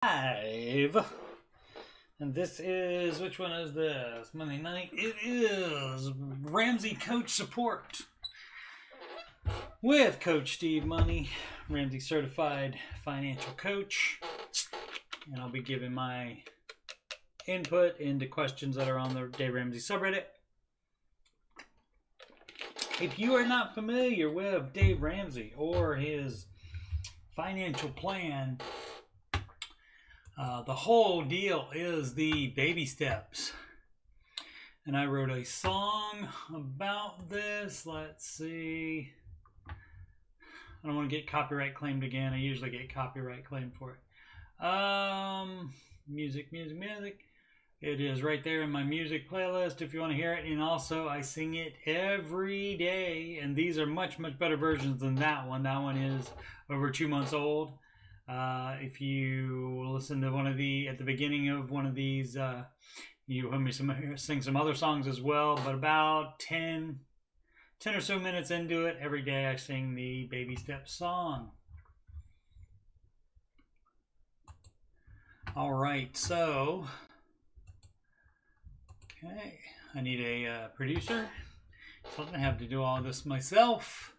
Live. And this is, which one is this? Monday night. It is Ramsey Coach Support with Coach Steve Money, Ramsey Certified Financial Coach. And I'll be giving my input into questions that are on the Dave Ramsey subreddit. If you are not familiar with Dave Ramsey or his financial plan, the whole deal is the baby steps. And I wrote a song about this. Let's see. I don't want to get copyright claimed again. I usually get copyright claimed for it. Music. It is right there in my music playlist if you want to hear it. And also I sing it every day. And these are much better versions than that one. That one is over 2 months old. If you listen to one of at the beginning of one of these, you heard me sing some other songs as well, but about 10 or so minutes into it, every day I sing the Baby Steps song. All right, so, okay, I need a producer, so I'm going to have to do all this myself.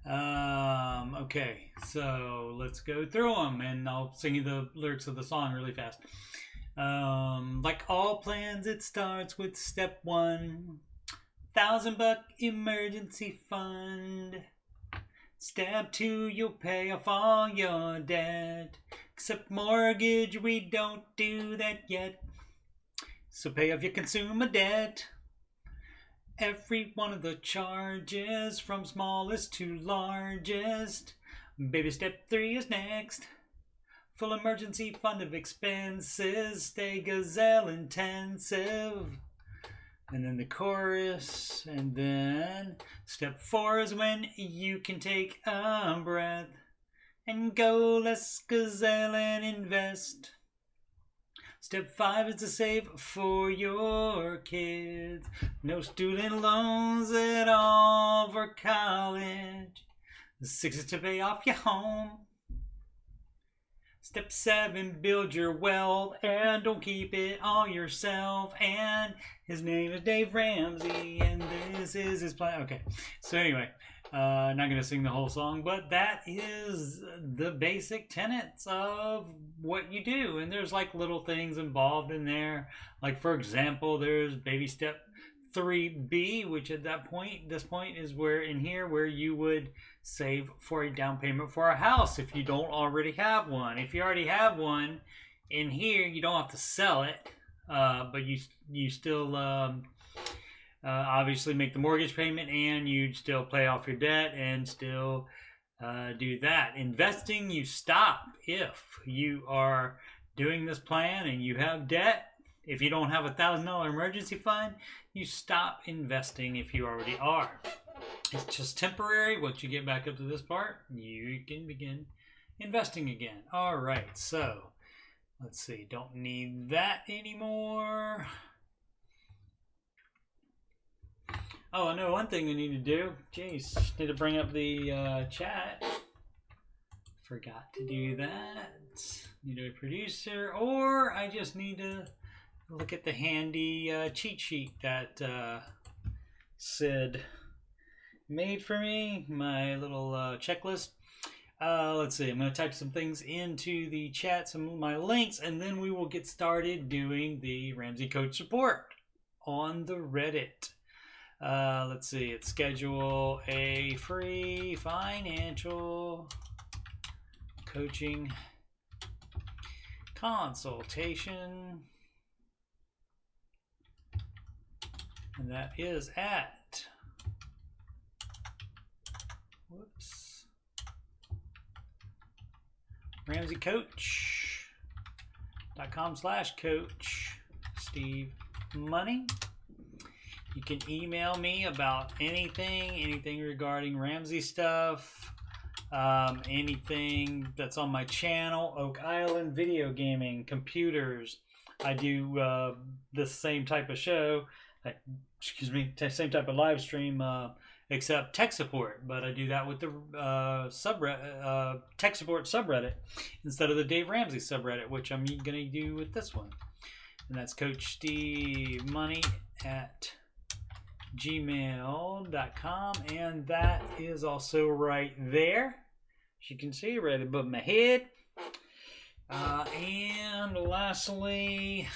Okay, so let's go through them and I'll sing you the lyrics of the song really fast. Like all plans, it starts with step 1, $1,000 emergency fund. Step 2, you'll pay off all your debt. Except mortgage, we don't do that yet. So pay off your consumer debt. Every one of the charges, from smallest to largest. Baby step 3 is next. Full emergency fund of expenses. Stay gazelle intensive. And then the chorus. And then step 4 is when you can take a breath and go less gazelle and invest. Step 5 is to save for your kids. No student loans at all for college. 6 is to pay off your home. Step 7, build your wealth and don't keep it all yourself. And his name is Dave Ramsey and this is his plan. Okay, so anyway, not going to sing the whole song, but that is the basic tenets of what you do. And there's like little things involved in there. Like, for example, there's baby step 3B, which at this point is where you would save for a down payment for a house if you don't already have one. If you already have one in here, you don't have to sell it, but you still obviously make the mortgage payment and you'd still pay off your debt and still do that. Investing, you stop if you are doing this plan and you have debt. If you don't have $1,000 emergency fund, you stop investing if you already are. It's just temporary. Once you get back up to this part, you can begin investing again. All right, so let's see. Don't need that anymore. Oh, I know one thing we need to do. Jeez, need to bring up the chat. Forgot to do that. Need a producer, or I just need to look at the handy cheat sheet that Sid made for me, my little checklist. Let's see, I'm going to type some things into the chat, some of my links, and then we will get started doing the Ramsey Coach Support on the Reddit. Let's see, it's schedule a free financial coaching consultation. And that is at RamseyCoach.com/coach Steve Money. You can email me about anything regarding Ramsey stuff, anything that's on my channel, Oak Island video gaming, computers. I do the same type of show. Same type of live stream except tech support. But I do that with the tech support subreddit instead of the Dave Ramsey subreddit, which I'm going to do with this one. And that's Coach Steve Money at gmail.com, and that is also right there, as you can see, right above my head. And lastly,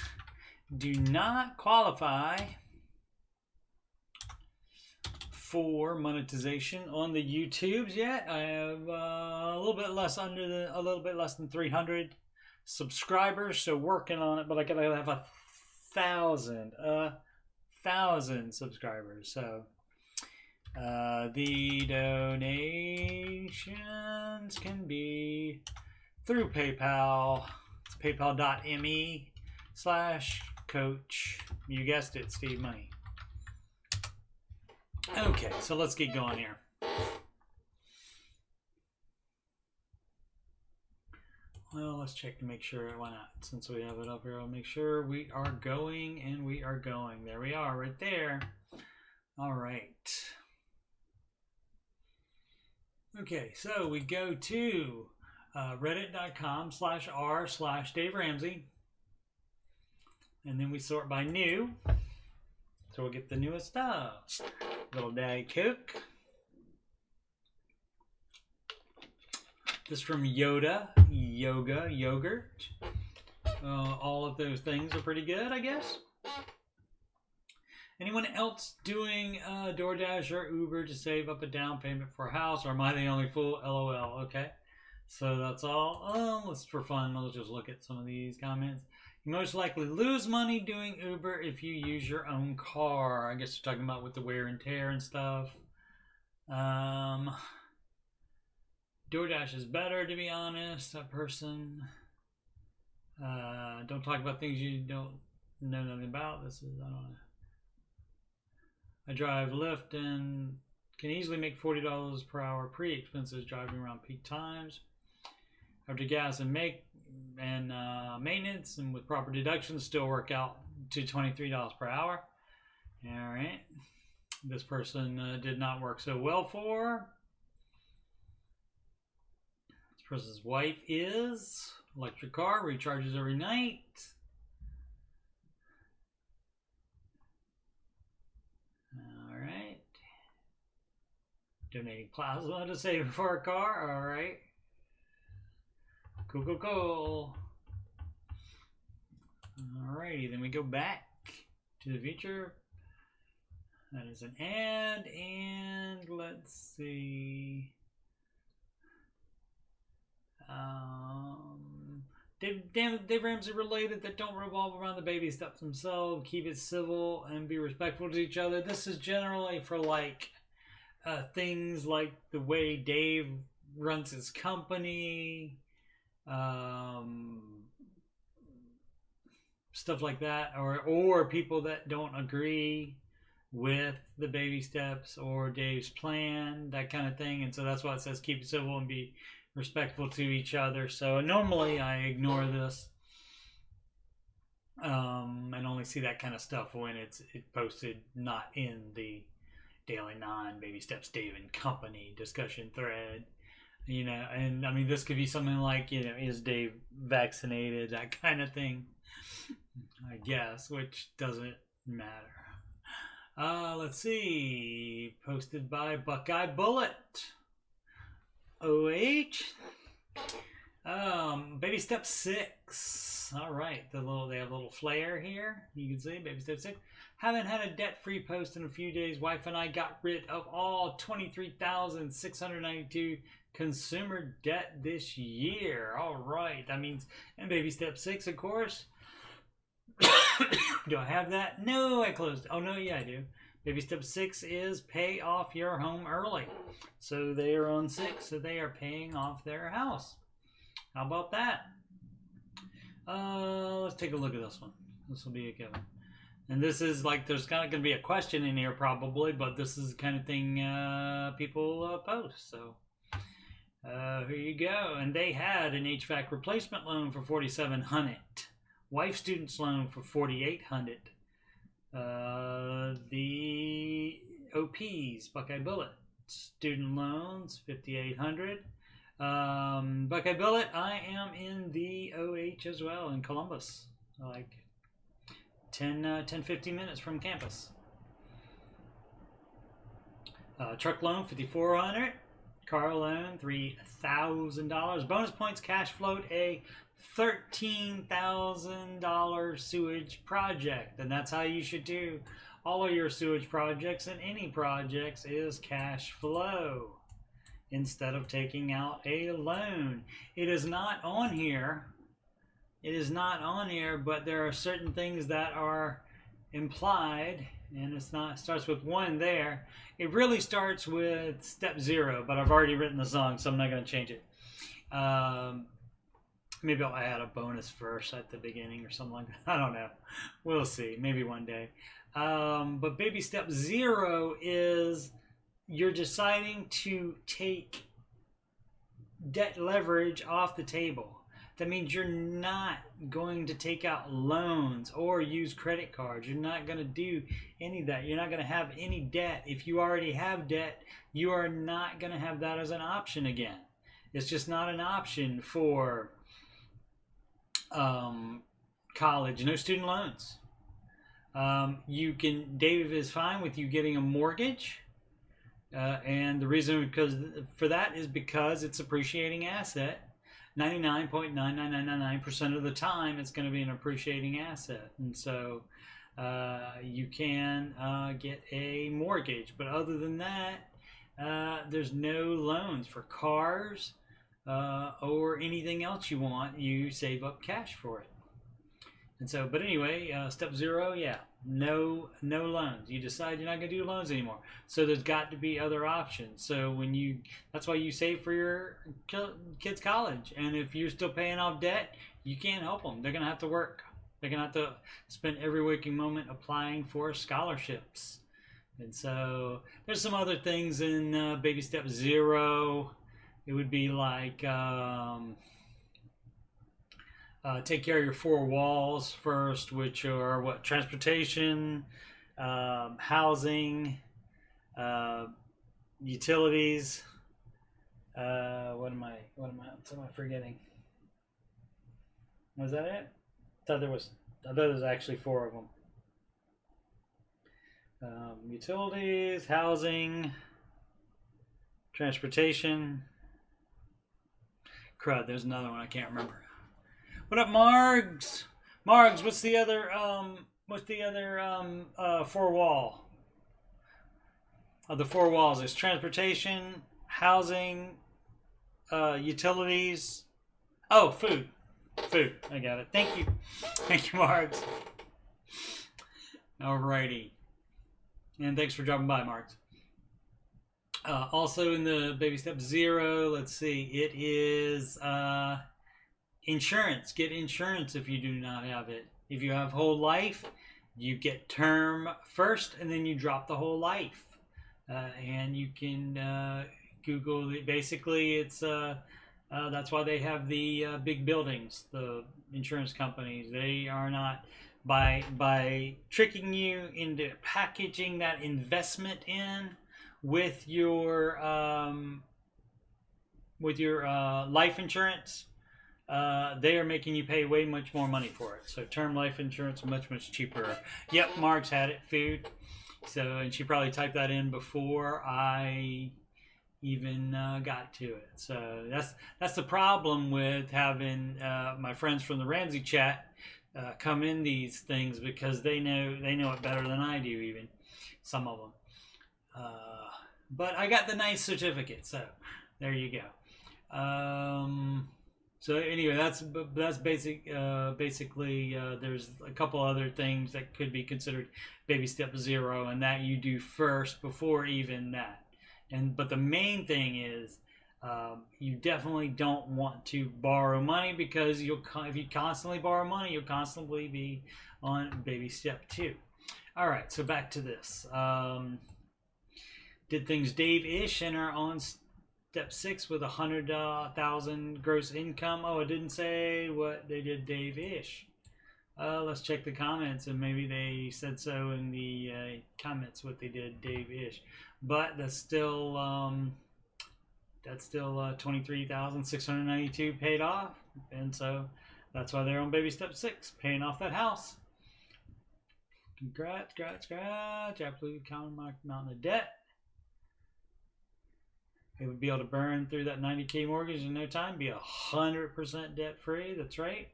do not qualify for monetization on the YouTubes yet. I have a little bit less than 300 subscribers, so working on it, but I gotta have 1,000 subscribers. So the donations can be through PayPal. It's paypal.me/coach. You guessed it, Steve Money. Okay, so let's get going here. Well, let's check to make sure. Why not? Since we have it up here, I'll make sure we are going, and we are going. There we are, right there. All right. Okay, so we go to reddit.com/r/Dave Ramsey, and then we sort by new. So we'll get the newest stuff. Little Diet Coke. This from Yoga Yogurt. All of those things are pretty good, I guess. Anyone else doing DoorDash or Uber to save up a down payment for a house, or am I the only fool? LOL. Okay, so that's all. Let's for fun. Let's just look at some of these comments. You most likely lose money doing Uber if you use your own car. I guess you're talking about with the wear and tear and stuff. DoorDash is better, to be honest. That person. Don't talk about things you don't know nothing about. This is, I don't know. I drive Lyft and can easily make $40 per hour pre-expenses driving around peak times. After gas and maintenance, and with proper deductions, still work out to $23 per hour. All right. This person did not work so well for. This person's wife is electric car, recharges every night. All right. Donating plasma to save for a car. All right. Cool. Alrighty, then we go back to the future. That is an ad, and let's see. Dave Ramsey related that don't revolve around the baby steps themselves. Keep it civil and be respectful to each other. This is generally for like things like the way Dave runs his company. Stuff like that, or people that don't agree with the baby steps or Dave's plan, that kind of thing. And so that's why it says keep it civil and be respectful to each other. So normally I ignore this and only see that kind of stuff when it's posted not in the Daily 9 Baby Steps Dave and Company discussion thread. You know, and I mean, this could be something like, you know, is Dave vaccinated? That kind of thing, I guess, which doesn't matter. Let's see. Posted by Buckeye Bullet. OH. Baby step 6. All right. They have a little flare here. You can see baby step 6. Haven't had a debt-free post in a few days. Wife and I got rid of all 23,692 consumer debt this year. All right. That means, and baby step 6, of course. Do I have that? No, I closed it. Oh, no, yeah, I do. Baby step 6 is pay off your home early. So they are on 6, so they are paying off their house. How about that? Let's take a look at this one. This will be a given. And this is like, there's kind of going to be a question in here probably, but this is the kind of thing people post. So here you go. And they had an HVAC replacement loan for $4,700. Wife student's loan for $4,800. The OPs, Buckeye Bullet. Student loans, 5,800. Buckeye Bullet, I am in the OH as well in Columbus, like 15 minutes from campus. Truck loan, 5,400. Car loan, $3,000. Bonus points, cash float, a $13,000 sewage project. And that's how you should do all of your sewage projects and any projects, is cash flow instead of taking out a loan. It is not on here. It is not on here, but there are certain things that are implied, and it starts with 1 there. It really starts with step 0, but I've already written the song, so I'm not going to change it. Maybe I'll add a bonus verse at the beginning or something like that. I don't know. We'll see. Maybe one day. But baby step 0 is you're deciding to take debt leverage off the table. That means you're not going to take out loans or use credit cards. You're not going to do any of that. You're not going to have any debt. If you already have debt, you are not going to have that as an option again. It's just not an option for college. No student loans. Dave is fine with you getting a mortgage. And the reason for that is because it's appreciating asset. 99.99999% of the time, it's going to be an appreciating asset, and so you can get a mortgage. But other than that, there's no loans for cars or anything else you want. You save up cash for it. And so, but anyway, step 0, yeah, no loans. You decide you're not going to do loans anymore. So there's got to be other options. So that's why you save for your kids' college. And if you're still paying off debt, you can't help them. They're going to have to work. They're going to have to spend every waking moment applying for scholarships. And so there's some other things in baby step 0. It would be like take care of your 4 walls first, which are what? Transportation, housing, utilities. What am I forgetting? Was that it? I thought there was actually 4 of them. Utilities, housing, transportation. Crud, there's another one I can't remember. What up, Margs? Margs, what's the other 4 wall? The 4 walls is transportation, housing, utilities. Oh, food. Food. I got it. Thank you. Thank you, Margs. Alrighty. And thanks for dropping by, Margs. Also in the baby step 0, let's see, it is insurance. Get insurance if you do not have it. If you have whole life, you get term first, and then you drop the whole life. And you can Google it. Basically, it's that's why they have the big buildings, the insurance companies. They are not by tricking you into packaging that investment in with your life insurance. They are making you pay way much more money for it. So term life insurance much cheaper. Yep, Mark's had it. Food. So, and she probably typed that in before I even got to it. So that's the problem with having my friends from the Ramsey chat come in these things, because they know it better than I do, even some of them. But I got the nice certificate, so there you go. So anyway, that's basically there's a couple other things that could be considered baby step 0, and that you do first before even that. But the main thing is you definitely don't want to borrow money, because if you constantly borrow money, you'll constantly be on baby step 2. All right, so back to this. Did things Dave-ish and are on step 6 with 100,000 gross income. Oh, it didn't say what they did Dave-ish. Let's check the comments, and maybe they said so in the comments what they did, Dave-ish. But that's still 23,692 paid off, and so that's why they're on baby step 6, paying off that house. Congrats, absolute mountain of debt. They would be able to burn through that 90K mortgage in no time, be 100% debt free. That's right.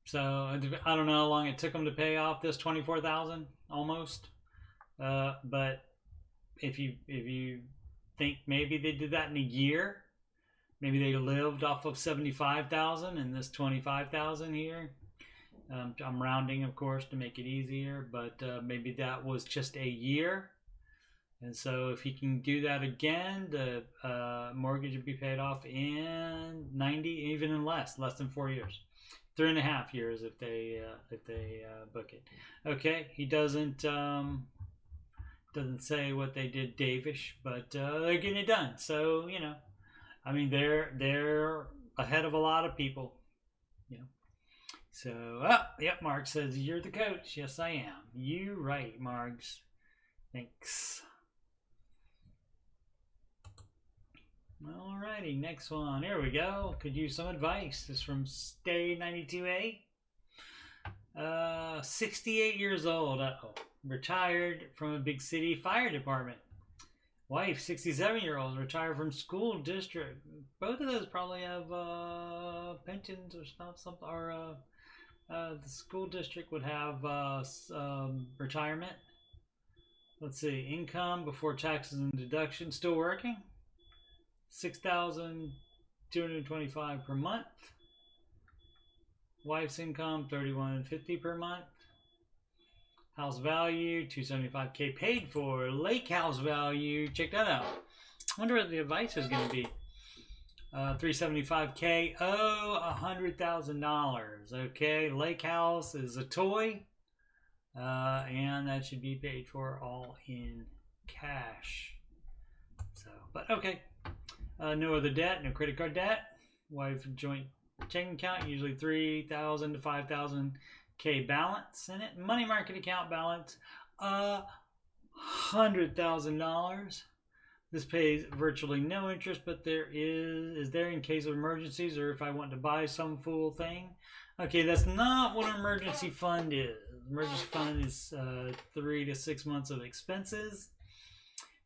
So I don't know how long it took them to pay off this 24,000 almost. But if you think maybe they did that in a year, maybe they lived off of 75,000 and this 25,000 here. I'm rounding, of course, to make it easier, but maybe that was just a year. And so if he can do that again, the mortgage would be paid off in 90, even in less than 4 years. 3.5 years if they book it. Okay, he doesn't say what they did Davish, but they're getting it done. So, you know, I mean, they're ahead of a lot of people, you know. So, yep, Mark says you're the coach. Yes, I am. You right, Margs. Thanks. Alrighty, next one. Here we go. Could use some advice. This is from Stay92A. 68 years old. Retired from a big city fire department. Wife, 67-year-old, retired from school district. Both of those probably have pensions or something. Or the school district would have retirement. Let's see. Income before taxes and deductions. Still working. $6,225 per month. Wife's income $3,150 per month. House value $275K paid for. Lake house value, check that out. I wonder what the advice is going to be. $375K. $100,000. Okay, lake house is a toy, and that should be paid for all in cash. So, but okay. No other debt, no credit card debt. Wife joint checking account, usually $3,000 to $5,000K balance in it. Money market account balance, $100,000. This pays virtually no interest, but there is there in case of emergencies or if I want to buy some fool thing. Okay, that's not what an emergency fund is. Emergency fund is 3 to 6 months of expenses.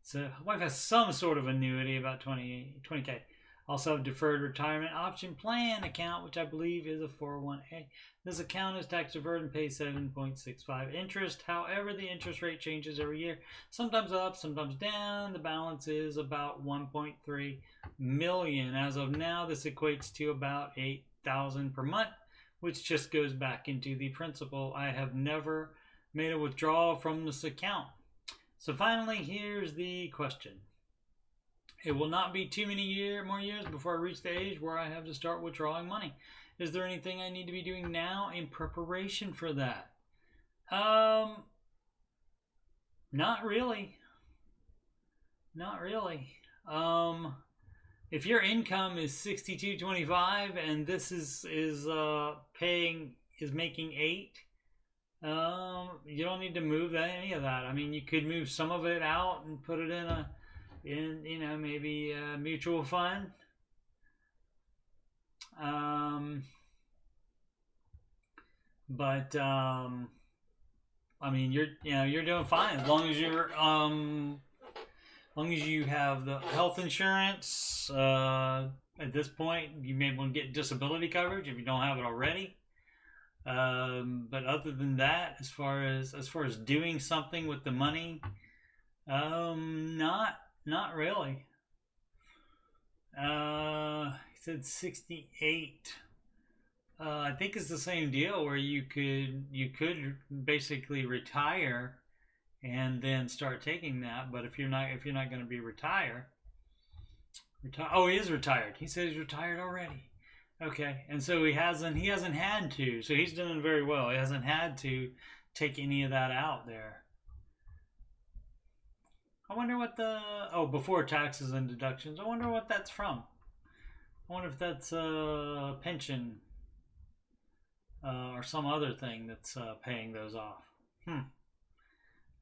So wife has some sort of annuity, about 20K. Also have deferred retirement option plan account, which I believe is a 401A. This account is tax deferred and pays 7.65 interest. However, the interest rate changes every year, sometimes up, sometimes down. The balance is about 1.3 million. As of now, this equates to about 8,000 per month, which just goes back into the principal. I have never made a withdrawal from this account. So finally, here's the question. It will not be too many more years before I reach the age where I have to start withdrawing money. Is there anything I need to be doing now in preparation for that? Not really. Not really. If your income is $62.25 and this is making 8, you don't need to move any of that. I mean, you could move some of it out and put it in maybe a mutual fund. I mean, you're doing fine as long as you have the health insurance. At this point, you may want to get disability coverage if you don't have it already. But other than that, as far as doing something with the money, not really. He said 68. I think it's the same deal where you could basically retire and then start taking that. But if you're not going to be retire. Oh, he is retired. He said he's retired already. Okay, and so he hasn't had to. So he's doing very well. He hasn't had to take any of that out there. I wonder what before taxes and deductions. I wonder what that's from. I wonder if that's a pension. or some other thing that's paying those off. I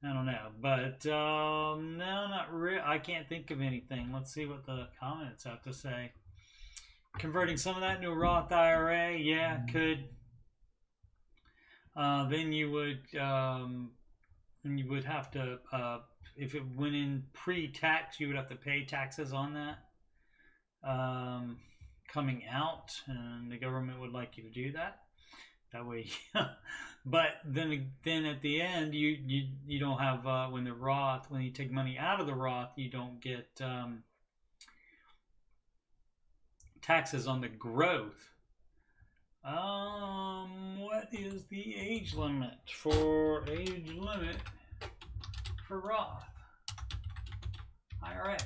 don't know, but no, not real. I can't think of anything. Let's see what the comments have to say. Converting some of that into a Roth IRA, yeah, could. Then you would have to, if it went in pre-tax, you would have to pay taxes on that coming out, and the government would like you to do that. That way, but then at the end, you don't have when you take money out of the Roth, you don't get taxes on the growth. What is the age limit for Roth IRA?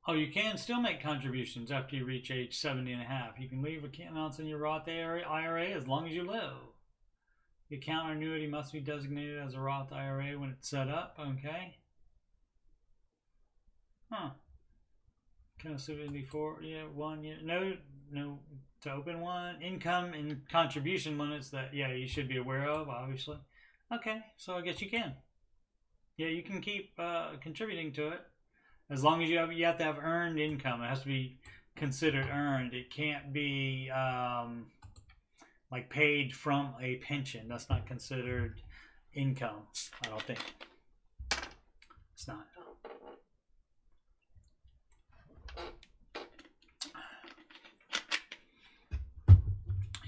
Oh, you can still make contributions after you reach age 70 and a half. You can leave amounts in your Roth IRA as long as you live. The account or annuity must be designated as a Roth IRA when it's set up. Okay. Huh. Can I submit before? Yeah, 1 year. No, to open one. Income and contribution limits that, yeah, you should be aware of, obviously. Okay, so I guess you can. Yeah, you can keep contributing to it. As long as you have to have earned income. It has to be considered earned. It can't be like paid from a pension. That's not considered income, I don't think. It's not.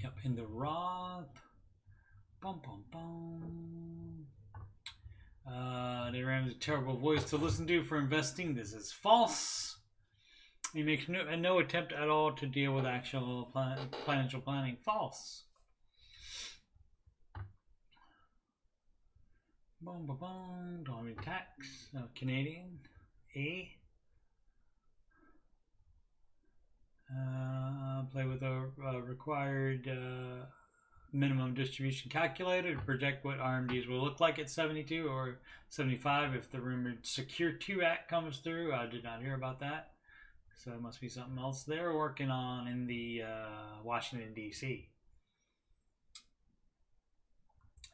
Yep, in the Roth. Bum, bum, bum. They Ramsey a terrible voice to listen to for investing. This is false. He makes no attempt at all to deal with actual financial planning. False. Boom, boom, boom. Don't have any tax. Canadian. A. Play with a required minimum distribution calculator to project what RMDs will look like at 72 or 75 if the rumored Secure 2 Act comes through. I did not hear about that. So it must be something else they're working on in the Washington, D.C.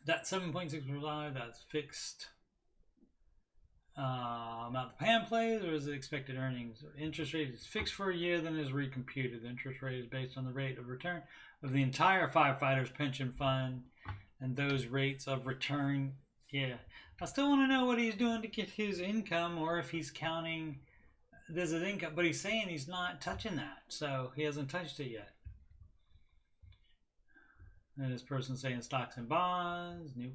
That 7.6%, that's fixed amount the PAM plays, or is it expected earnings? Interest rate is fixed for a year, then is recomputed. The interest rate is based on the rate of return of the entire firefighters pension fund and those rates of return. Yeah, I still want to know what he's doing to get his income, or if he's counting this as income, but he's saying he's not touching that, so he hasn't touched it yet. And this person saying stocks and bonds. Nope.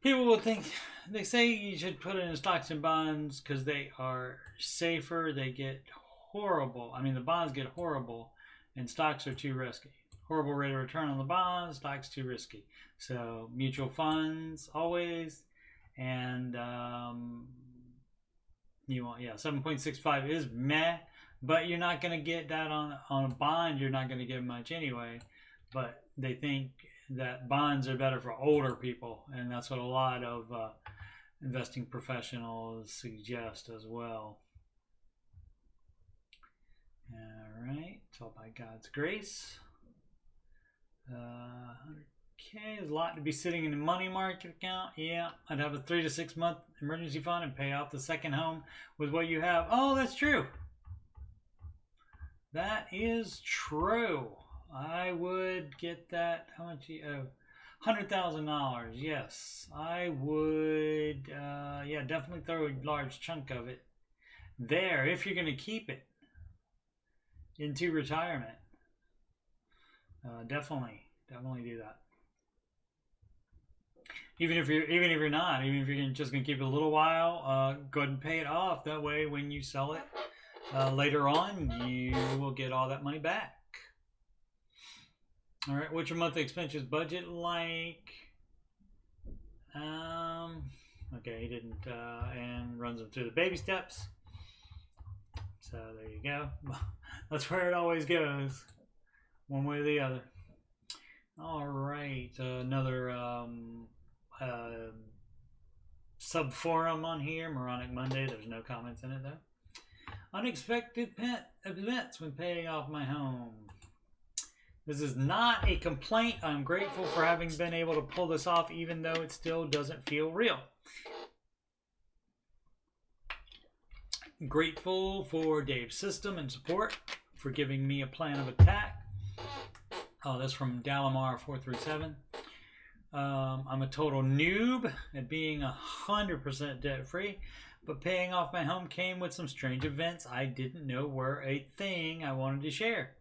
People will think, they say you should put it in stocks and bonds because they are safer. They get horrible. I mean, the bonds get horrible and stocks are too risky. Horrible rate of return on the bonds, stocks too risky. So mutual funds always. And you want, yeah, 7.65 is meh, but you're not going to get that on a bond. You're not going to get much anyway. But they think that bonds are better for older people, and that's what a lot of investing professionals suggest as well. All right, it's all by God's grace. 100K is a lot to be sitting in a money market account. Yeah, I'd have a 3 to 6 month emergency fund and pay off the second home with what you have. Oh, that's true. That is true. I would get that. How much you owe? $100,000. Yes, I would. Yeah, definitely throw a large chunk of it there if you're going to keep it into retirement. Definitely do that. Even if you're not, even if you're just going to keep it a little while, go ahead and pay it off. That way, when you sell it later on, you will get all that money back. All right, what's your monthly expenses budget like? Okay, he didn't, and runs them through the baby steps. So there you go. That's where it always goes, one way or the other. All right, another sub forum on here, Moronic Monday. There's no comments in it though. Unexpected events when paying off my home. This is not a complaint. I'm grateful for having been able to pull this off, even though it still doesn't feel real. Grateful for Dave's system and support for giving me a plan of attack. Oh, that's from Dalamar437. I'm a total noob at being 100% debt-free, but paying off my home came with some strange events I didn't know were a thing I wanted to share.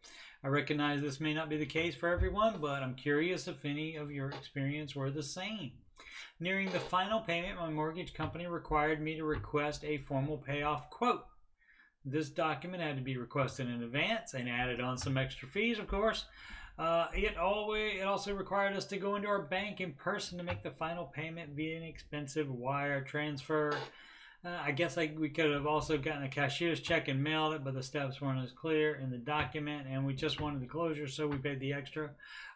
I recognize this may not be the case for everyone, but I'm curious if any of your experience were the same. Nearing the final payment, my mortgage company required me to request a formal payoff quote. This document had to be requested in advance and added on some extra fees, of course. It also required us to go into our bank in person to make the final payment via an expensive wire transfer. I guess we could have also gotten a cashier's check and mailed it, but the steps weren't as clear in the document, and we just wanted the closure, so we paid the extra.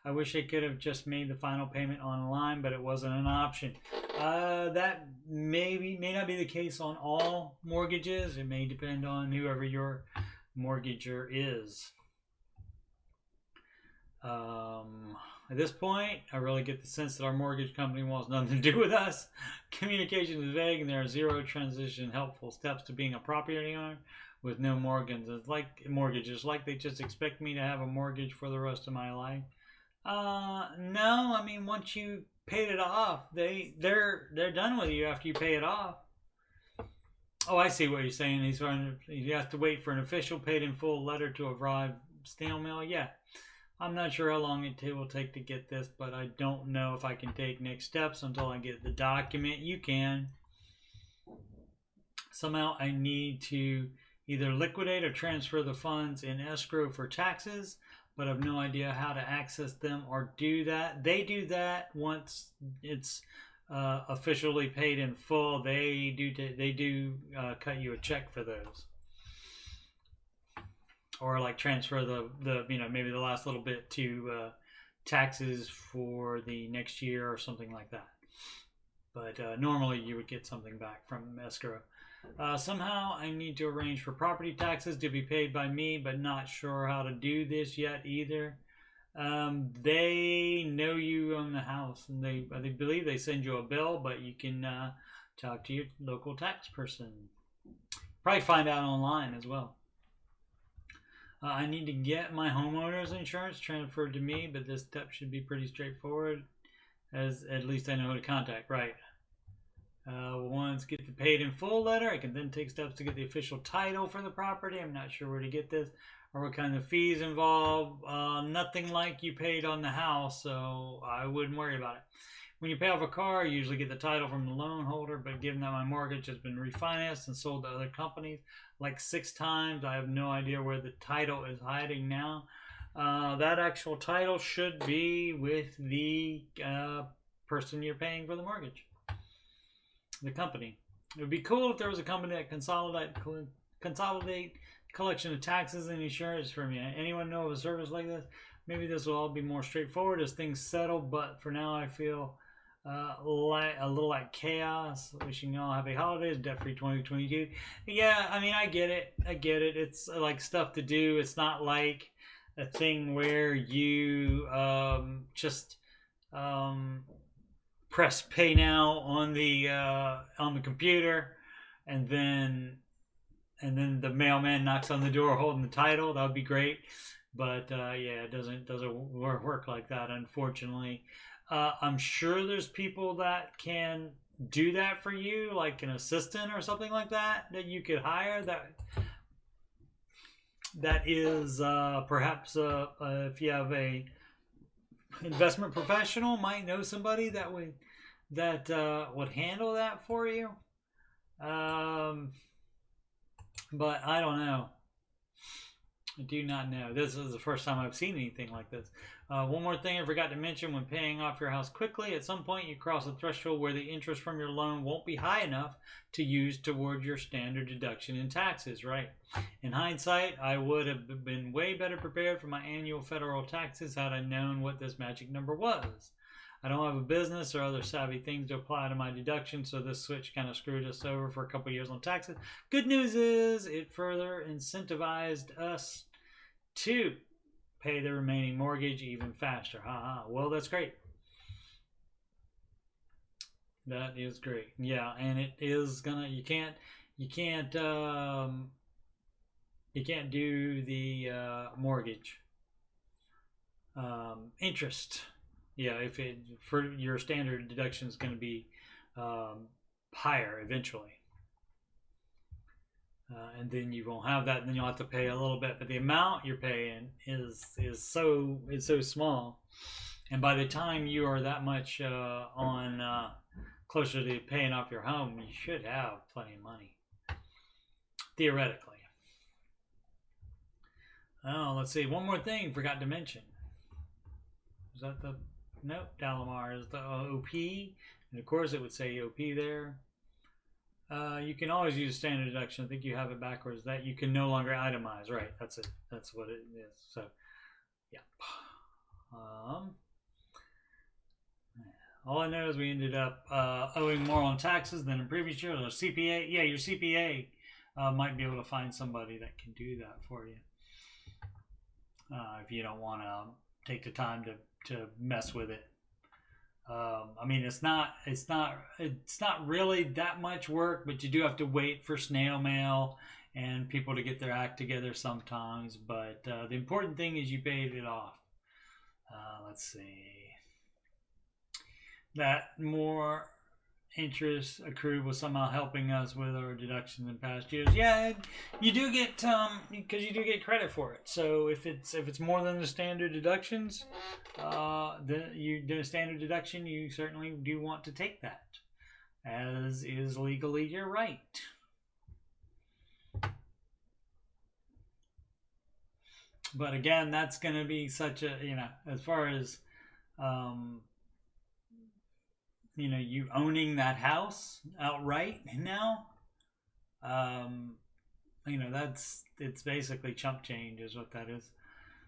I wish I could have just made the final payment online, but it wasn't an option. That may not be the case on all mortgages. It may depend on whoever your mortgager is. At this point, I really get the sense that our mortgage company wants nothing to do with us. Communication is vague, and there are zero transition helpful steps to being a property owner with no mortgages. It's like they just expect me to have a mortgage for the rest of my life. No, I mean, once you paid it off, they're done with you after you pay it off. Oh, I see what you're saying. You have to wait for an official paid in full letter to arrive snail mail. Yeah. I'm not sure how long it will take to get this, but I don't know if I can take next steps until I get the document. You can. Somehow I need to either liquidate or transfer the funds in escrow for taxes, but I have no idea how to access them or do that. They do that once it's officially paid in full. They do cut you a check for those. Or like transfer the maybe the last little bit to taxes for the next year or something like that. But normally you would get something back from escrow. Somehow I need to arrange for property taxes to be paid by me, but not sure how to do this yet either. They know you own the house, and they believe they send you a bill, but you can talk to your local tax person. Probably find out online as well. I need to get my homeowner's insurance transferred to me, but this step should be pretty straightforward, as at least I know who to contact. Right. Once get the paid in full letter, I can then take steps to get the official title for the property. I'm not sure where to get this or what kind of fees involved. Nothing like you paid on the house, so I wouldn't worry about it. When you pay off a car, you usually get the title from the loan holder, but given that my mortgage has been refinanced and sold to other companies like 6 times, I have no idea where the title is hiding now. That actual title should be with the person you're paying for the mortgage, the company. It would be cool if there was a company that consolidate collection of taxes and insurance for me. Anyone know of a service like this? Maybe this will all be more straightforward as things settle, but for now I feel a little like chaos. Wishing you all happy holidays, debt-free 2022. Yeah, I mean, I get it. It's like stuff to do. It's not like a thing where you just press pay now on the computer, and then the mailman knocks on the door holding the title. That would be great, but yeah, it doesn't work like that, unfortunately. I'm sure there's people that can do that for you, like an assistant or something like that you could hire. That is perhaps if you have a investment professional, might know somebody that would handle that for you. But I don't know. I do not know. This is the first time I've seen anything like this. One more thing I forgot to mention: when paying off your house quickly, at some point you cross a threshold where the interest from your loan won't be high enough to use toward your standard deduction in taxes, right? In hindsight, I would have been way better prepared for my annual federal taxes had I known what this magic number was. I don't have a business or other savvy things to apply to my deduction, so this switch kind of screwed us over for a couple years on taxes. Good news is it further incentivized us to pay the remaining mortgage even faster. Haha. Well, that's great. That is great. Yeah, and it is gonna. You can't do the mortgage interest. Yeah, if it for your standard deduction is going to be higher eventually, and then you won't have that, and then you'll have to pay a little bit. But the amount you're paying is so small, and by the time you are that much on closer to paying off your home, you should have plenty of money, theoretically. Oh, let's see. One more thing forgot to mention. Is that the... Nope, Dalamar is the OP. And of course it would say OP there. You can always use standard deduction. I think you have it backwards. That you can no longer itemize. Right, that's it. That's what it is. So, yeah. All I know is we ended up owing more on taxes than in previous years. Or CPA. Yeah, your CPA might be able to find somebody that can do that for you. If you don't want to take the time to mess with it. I mean, it's not really that much work, but you do have to wait for snail mail and people to get their act together sometimes. But the important thing is you paid it off. Let's see. That more interest accrued was somehow helping us with our deductions in past years. Yeah, you do get because you do get credit for it. So if it's more than the standard deductions, the standard deduction, you certainly do want to take that, as is legally your right. But again, that's going to be such a, as far as you owning that house outright now, it's basically chump change is what that is.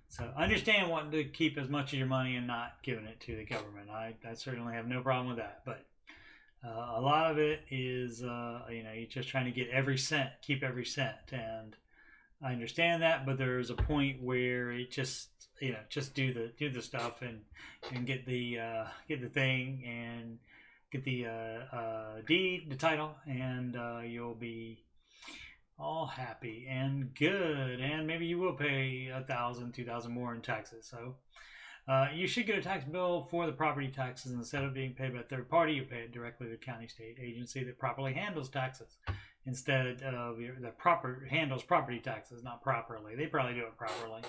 So I understand wanting to keep as much of your money and not giving it to the government. I certainly have no problem with that. But a lot of it is, you're just trying to get every cent, keep every cent. And I understand that, but there's a point where it just do the stuff and get the thing and get the deed, the title, and you'll be all happy and good. And maybe you will pay $1,000, $2,000 more in taxes. So you should get a tax bill for the property taxes. Instead of being paid by a third party, you pay it directly to the county state agency that properly handles taxes. Instead of handles property taxes, not properly. They probably do it properly.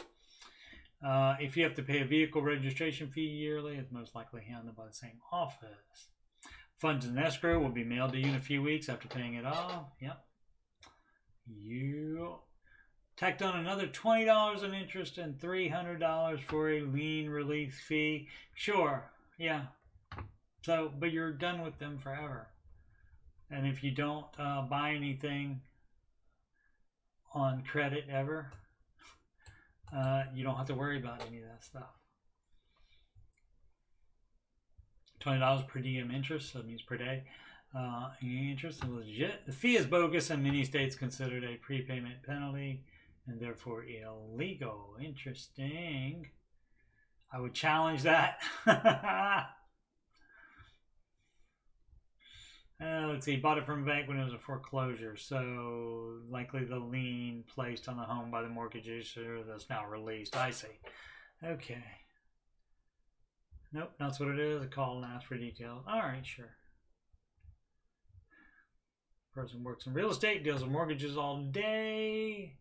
If you have to pay a vehicle registration fee yearly, it's most likely handled by the same office. Funds in escrow will be mailed to you in a few weeks after paying it off. Yep. You tacked on another $20 in interest and $300 for a lien release fee. Sure. Yeah. So, but you're done with them forever. And if you don't buy anything on credit ever, you don't have to worry about any of that stuff. $20 per diem interest, so that means per day. Interest is legit. The fee is bogus, and many states consider it a prepayment penalty and therefore illegal. Interesting. I would challenge that. Let's see. Bought it from a bank when it was a foreclosure, so likely the lien placed on the home by the mortgage issuer that's now released. I see. Okay. Nope, that's what it is. A call and ask for details. All right, sure. Person works in real estate, deals with mortgages all day.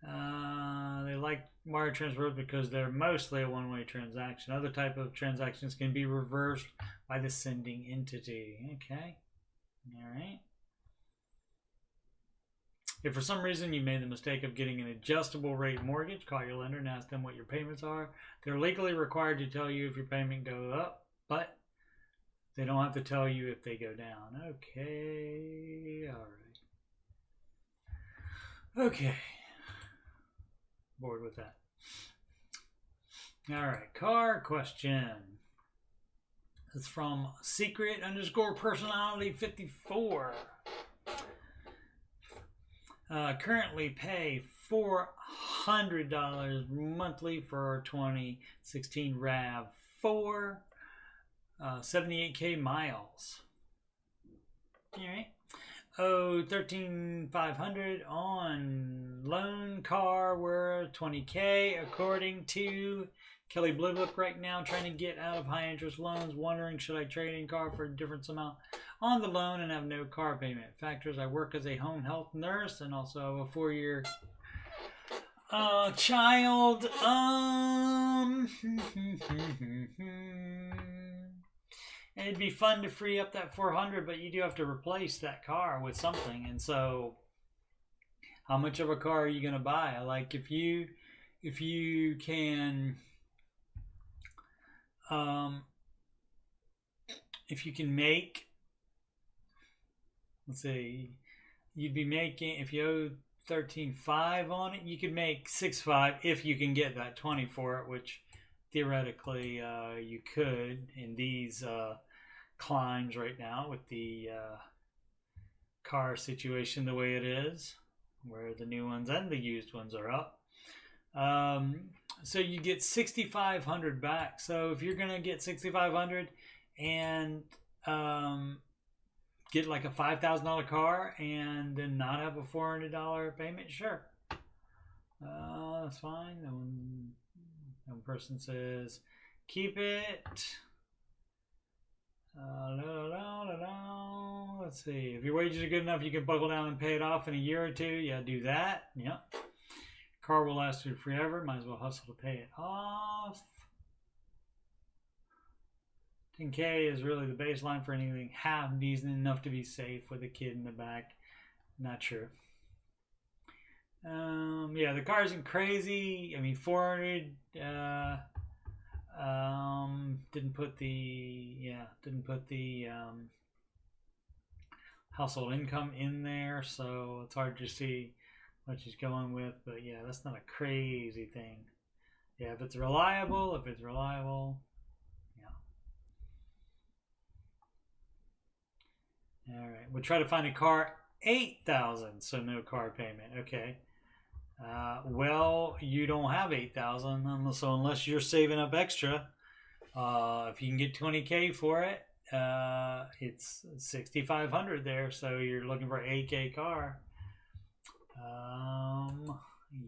They like wire transfers because they're mostly a one-way transaction. Other type of transactions can be reversed by the sending entity. Okay. All right. If for some reason you made the mistake of getting an adjustable rate mortgage, call your lender and ask them what your payments are. They're legally required to tell you if your payment goes up, but they don't have to tell you if they go down. Okay. All right. Okay. Bored with that. All right. Car question. It's from secret_personality54. Currently pay $400 monthly for 2016 RAV4, 78K miles. All right. Oh, 13,500 on loan car worth 20K according to Kelly Blue Book right now, trying to get out of high interest loans, wondering should I trade in car for a different amount on the loan and have no car payment. Factors: I work as a home health nurse and also have a 4-year child. It'd be fun to free up that 400, but you do have to replace that car with something. And so, how much of a car are you gonna buy? Like if you can. If you can make, let's see, you'd be making, if you owe 13.5 on it, you could make 6.5 if you can get that 20 for it, which theoretically you could in these climbs right now with the car situation the way it is, where the new ones and the used ones are up. So you get 6,500 back. So if you're gonna get 6,500 and get like a $5,000 car and then not have a $400 payment, sure, that's fine. One person says keep it. Let's see. If your wages are good enough, you can buckle down and pay it off in a year or two. Yeah, do that. Yep. Car will last you forever. Might as well hustle to pay it off. 10K is really the baseline for anything half decent enough to be safe with a kid in the back. Not true. Yeah, the car isn't crazy. I mean, 400. Didn't put the household income in there, so it's hard to see what she's going with. But yeah, that's not a crazy thing. Yeah, if it's reliable, yeah. All right, we'll try to find a car 8,000, so no car payment. Okay. Well, you don't have 8,000, so unless you're saving up extra, if you can get 20K for it, it's 6,500 there. So you're looking for an 8K car.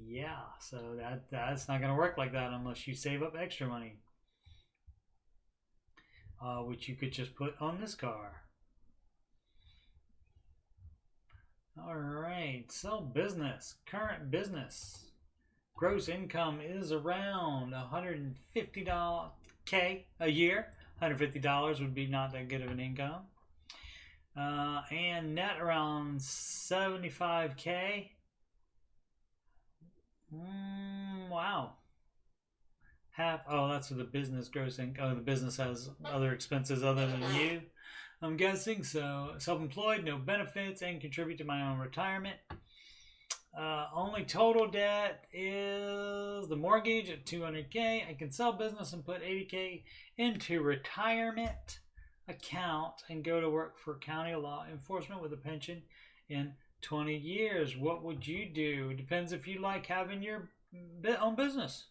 Yeah, so that's not gonna work like that unless you save up extra money, which you could just put on this car. All right, sell business. Current business gross income is around $150K a year. $150 would be not that good of an income. And net around 75K. Wow. That's for the business gross income. Oh, the business has other expenses other than you, I'm guessing. So self-employed, no benefits, and contribute to my own retirement. Only total debt is the mortgage at 200K. I can sell business and put 80K into retirement account and go to work for county law enforcement with a pension in 20 years. What would you do? It depends if you like having your own business.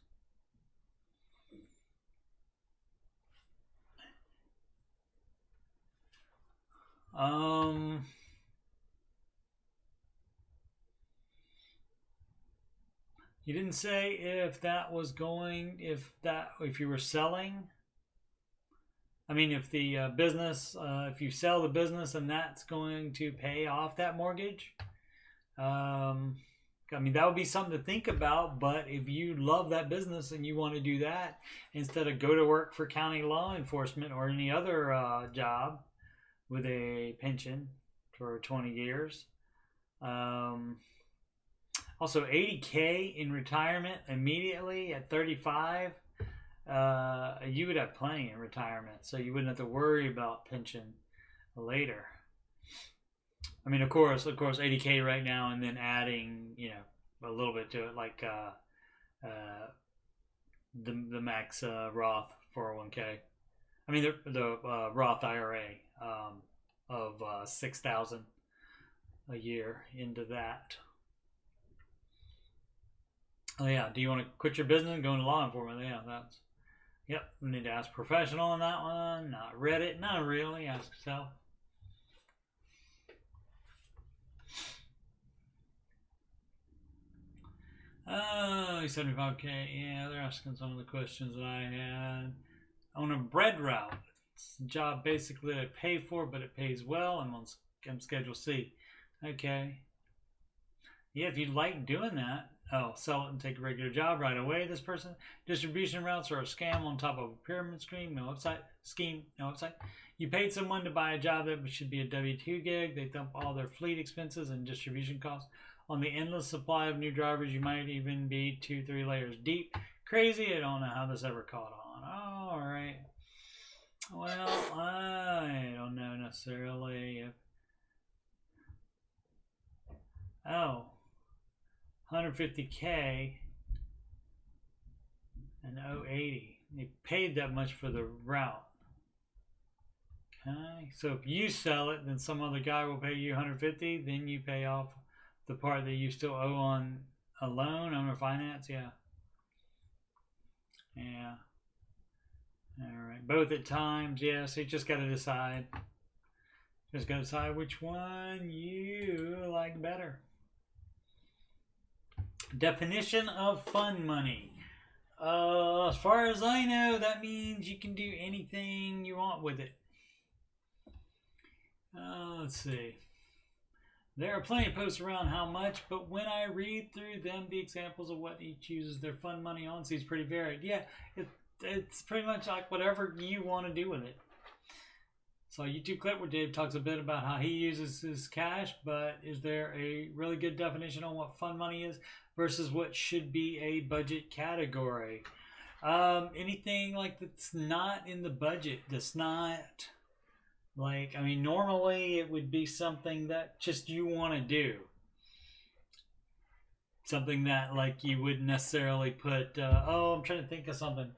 You didn't say if you were selling. I mean, if the business, if you sell the business and that's going to pay off that mortgage. I mean, that would be something to think about. But if you love that business and you want to do that instead of go to work for county law enforcement or any other job with a pension for 20 years. Also, 80K in retirement immediately at 35. You would have plenty in retirement, so you wouldn't have to worry about pension later. I mean, of course, 80K right now, and then adding, a little bit to it, like the max Roth 401K. I mean the Roth IRA of 6,000 a year into that. Oh yeah, do you want to quit your business and go into law enforcement? Yeah, that's. Yep, we need to ask professional on that one. Not Reddit, not really. Ask yourself. Oh, 75K. Yeah, they're asking some of the questions that I had. On a bread route, it's a job basically I pay for, but it pays well. I'm Schedule C. Okay. Yeah, if you like doing that, sell it and take a regular job right away. This person, distribution routes are a scam on top of a pyramid scheme. No website. You paid someone to buy a job that should be a W-2 gig. They dump all their fleet expenses and distribution costs on the endless supply of new drivers. You might even be 2-3 layers deep. Crazy. I don't know how this ever caught on. All right. Well, I don't know necessarily if. 150K and 080. They paid that much for the route. Okay, so if you sell it, then some other guy will pay you 150. Then you pay off the part that you still owe on a loan, owner finance. Yeah. All right, both at times. Yeah, so you just got to decide. Just got to decide which one you like better. Definition of fun money. As far as I know, that means you can do anything you want with it. Let's see. There are plenty of posts around how much, but when I read through them, the examples of what each uses their fun money on seems pretty varied. Yeah, it's pretty much like whatever you want to do with it. So a YouTube clip where Dave talks a bit about how he uses his cash, but is there a really good definition on what fun money is versus what should be a budget category? Anything like that's not in the budget, that's not like, I mean, normally it would be something that just you want to do. Something that like you wouldn't necessarily put, I'm trying to think of something.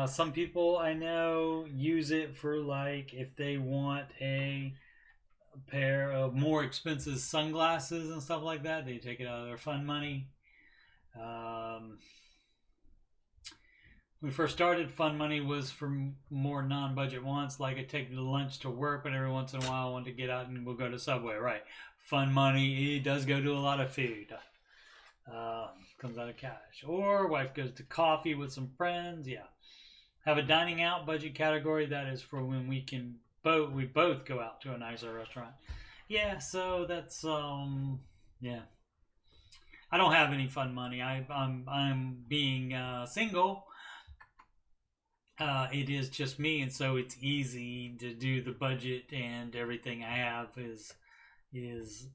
Some people I know use it for like if they want a pair of more expensive sunglasses and stuff like that, they take it out of their fun money. When we first started, fun money was for more non-budget wants, like I take the lunch to work, but every once in a while I want to get out and we'll go to Subway. Right, fun money, it does go to a lot of food. Comes out of cash. Or wife goes to coffee with some friends. Yeah. Have a dining out budget category that is for when we both go out to a nicer restaurant. Yeah, so that's yeah. I don't have any fun money. I'm being single. It is just me, and so it's easy to do the budget, and everything I have is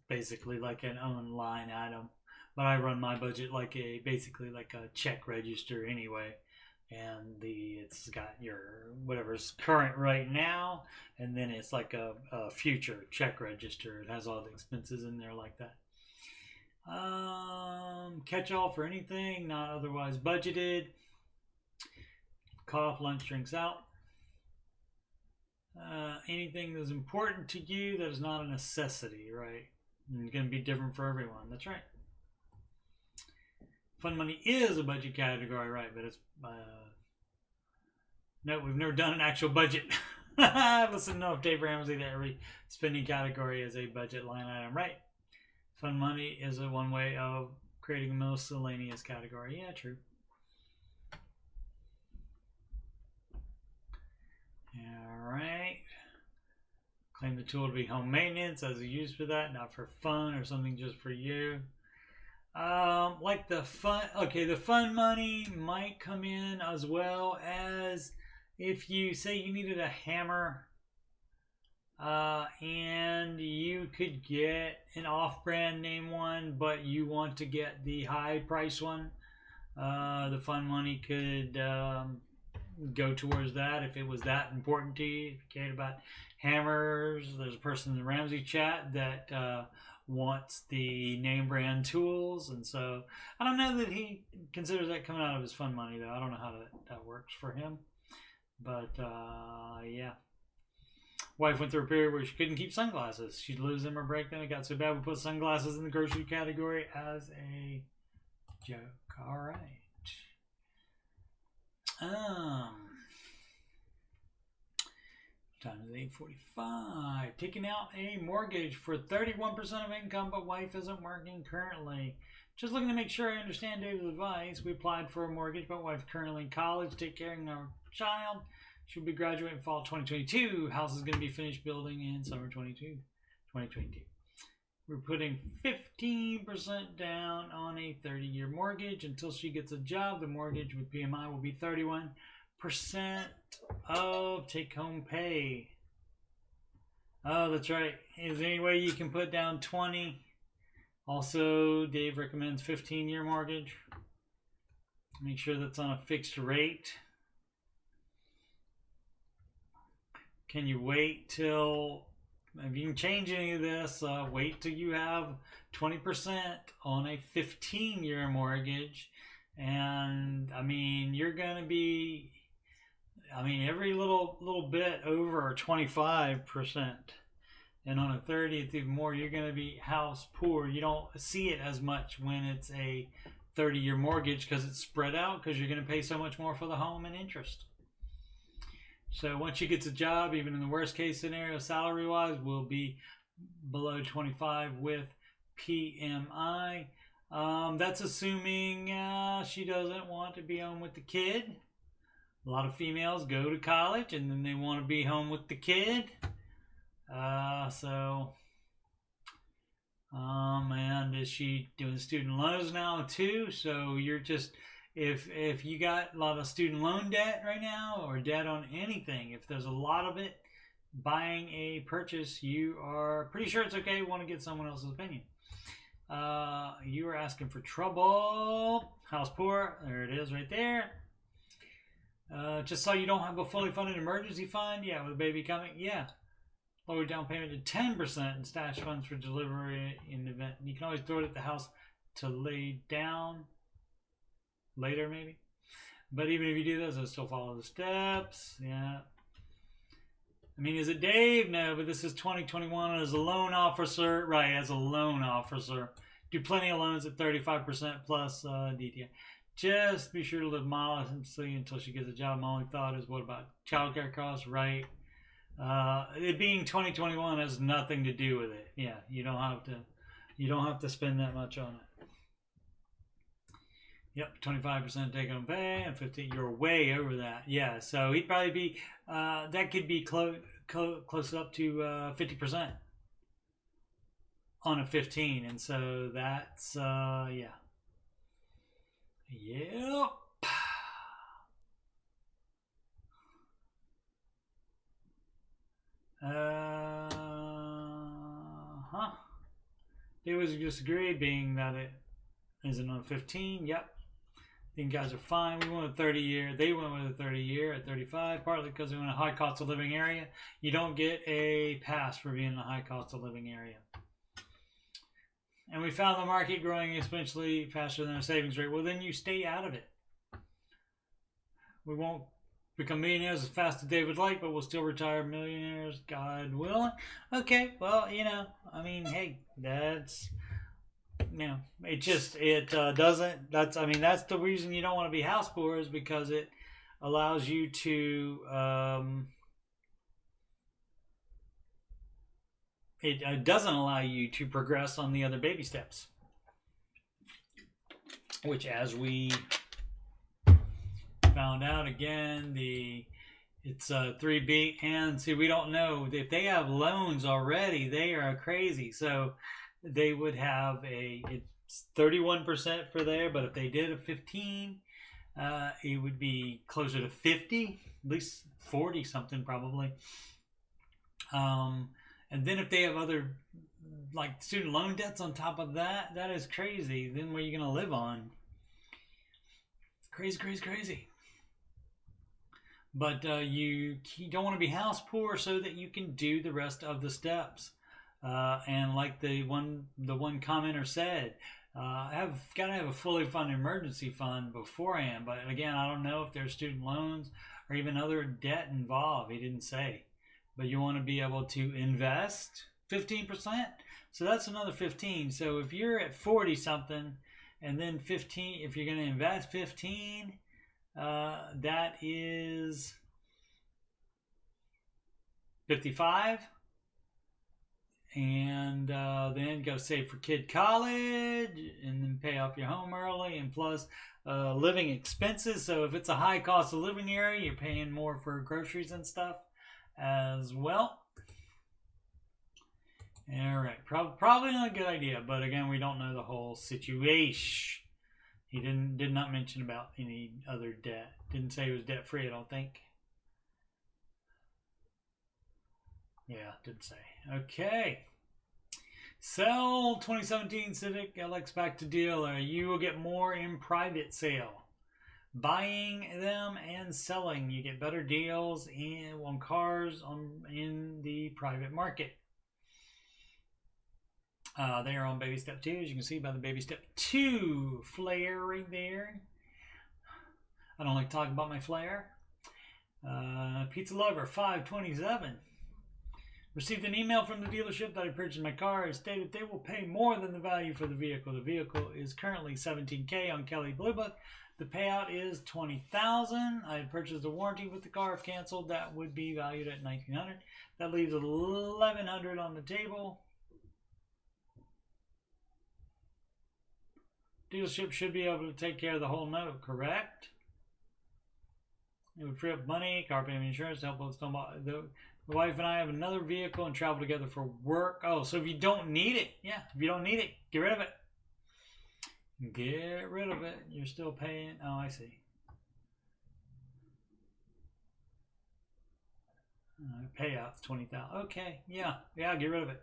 basically like an online item. But I run my budget like basically like a check register anyway. And it's got your whatever's current right now, and then it's like a future check register. It has all the expenses in there like that. Catch all for anything not otherwise budgeted. Cough, lunch, drinks out. Anything that's important to you that is not a necessity, right? And it's going to be different for everyone. That's right. Fun money is a budget category, right? But it's no, we've never done an actual budget. Listen enough, Dave Ramsey, that every spending category is a budget line item, right? Fun money is one way of creating a miscellaneous category. Yeah, true. All right. Claim the tool to be home maintenance as a use for that, not for fun or something just for you. Like the fun money might come in as well as if you say you needed a hammer, and you could get an off-brand name one, but you want to get the high price one. The fun money could go towards that if it was that important to you. If you cared about hammers, there's a person in the Ramsey chat that wants the name brand tools, and so I don't know that he considers that coming out of his fund money, though. I don't know how that works for him, but yeah. Wife went through a period where she couldn't keep sunglasses. She'd lose them or break them. It got so bad we put sunglasses in the grocery category as a joke. All right. Time is 8:45. Taking out a mortgage for 31% of income, but wife isn't working currently. Just looking to make sure I understand David's advice. We applied for a mortgage, but wife currently in college, take care of our child. She'll be graduating fall 2022. House is going to be finished building in summer 2022. We're putting 15% down on a 30-year mortgage. Until she gets a job, the mortgage with PMI will be 31% of take-home pay. Oh, that's right. Is there any way you can put down 20? Also, Dave recommends 15-year mortgage. Make sure that's on a fixed rate. Can you wait till, if you can change any of this, wait till you have 20% on a 15-year mortgage. And, I mean, you're going to be, I mean, every little bit over 25%. And on a 30, it's even more. You're going to be house poor. You don't see it as much when it's a 30-year mortgage because it's spread out, because you're going to pay so much more for the home and interest. So once she gets a job, even in the worst case scenario, salary-wise, will be below 25 with PMI. That's assuming she doesn't want to be home with the kid. A lot of females go to college and then they want to be home with the kid. And is she doing student loans now too? So you're just, if you got a lot of student loan debt right now, or debt on anything, if there's a lot of it, buying a purchase, you are pretty sure it's okay. You want to get someone else's opinion. You are asking for trouble. House poor. There it is right there. Just so you don't have a fully funded emergency fund. Yeah, with a baby coming. Yeah. Lower down payment to 10% and stash funds for delivery in the event. You can always throw it at the house to lay down later, maybe. But even if you do this, I'll still follow the steps. Yeah. I mean, is it Dave? No, but this is 2021 as a loan officer. Right, as a loan officer. Do plenty of loans at 35% plus DTI. Just be sure to live modestly until she gets a job. My only thought is, what about childcare costs? Right. It being 2021 has nothing to do with it. Yeah, you don't have to spend that much on it. Yep, 25% take home pay and 15. You're way over that. Yeah, so he'd probably be that could be close up to 50% on a 15, and so that's yeah. Yep. They was disagree, being that it isn't on 15. Yep. I think guys are fine. We went with 30 year. They went with a 30 year at 35, partly because they were in a high cost of living area. You don't get a pass for being in a high cost of living area. And we found the market growing exponentially faster than our savings rate. Well, then you stay out of it. We won't become millionaires as fast as Dave would like, but we'll still retire millionaires, God willing. Okay, well, I mean, hey, that's, it doesn't, that's the reason you don't want to be house poor, is because it allows you to, it doesn't allow you to progress on the other baby steps, which, as we found out again, it's 3B, and see, we don't know if they have loans already. They are crazy, so they would have it's 31% for there, but if they did a 15, it would be closer to 50, at least 40 something probably. And then if they have other, like, student loan debts on top of that, that is crazy. Then what are you going to live on? Crazy. But you don't want to be house poor so that you can do the rest of the steps. And like the one commenter said, have got to have a fully funded emergency fund beforehand. But again, I don't know if there's student loans or even other debt involved. He didn't say. But you want to be able to invest 15%. So that's another 15. So if you're at 40 something, and then 15, if you're going to invest 15, that is 55. And then go save for kid college, and then pay off your home early, and plus living expenses. So if it's a high cost of living area, you're paying more for groceries and stuff as well. All right, probably not a good idea, but again, we don't know the whole situation. He did not mention about any other debt. Didn't say he was debt free, I don't think. Yeah, didn't say. Okay. Sell 2017 Civic LX back to dealer. You will get more in private sale. Buying them and selling, you get better deals on cars in the private market. They are on baby step 2, as you can see by the baby step 2 flare right there. I don't like talking about my flare. Pizza Lover 527. Received an email from the dealership that I purchased my car. It stated they will pay more than the value for the vehicle. The vehicle is currently $17,000 on Kelley Blue Book. The payout is $20,000. I purchased a warranty with the car. If canceled, that would be valued at $1,900. That leaves $1,100 on the table. Dealership should be able to take care of the whole note, correct? It would free up money, car payment, insurance, help us snowball. The wife and I have another vehicle and travel together for work. Oh, so if you don't need it, yeah, if you don't need it, get rid of it. Get rid of it. You're still paying. Oh, I see. Payouts $20,000. Okay, yeah, get rid of it.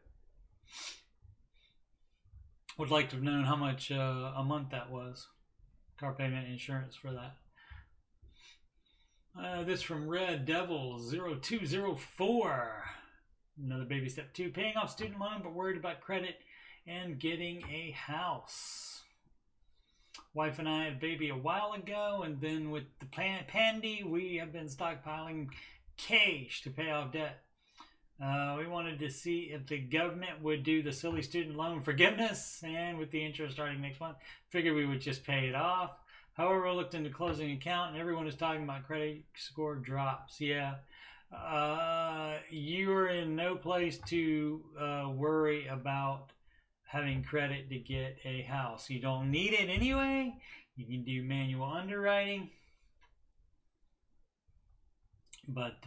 Would like to have known how much a month that was. Car payment insurance for that. This from Red Devil 0204. Another baby step 2. Paying off student loan but worried about credit and getting a house. Wife and I had a baby a while ago, and then with the pandy, we have been stockpiling cash to pay off debt. We wanted to see if the government would do the silly student loan forgiveness, and with the interest starting next month, figured we would just pay it off. However, I looked into closing account, and everyone is talking about credit score drops. Yeah, you are in no place to worry about having credit to get a house. You don't need it anyway. You can do manual underwriting, but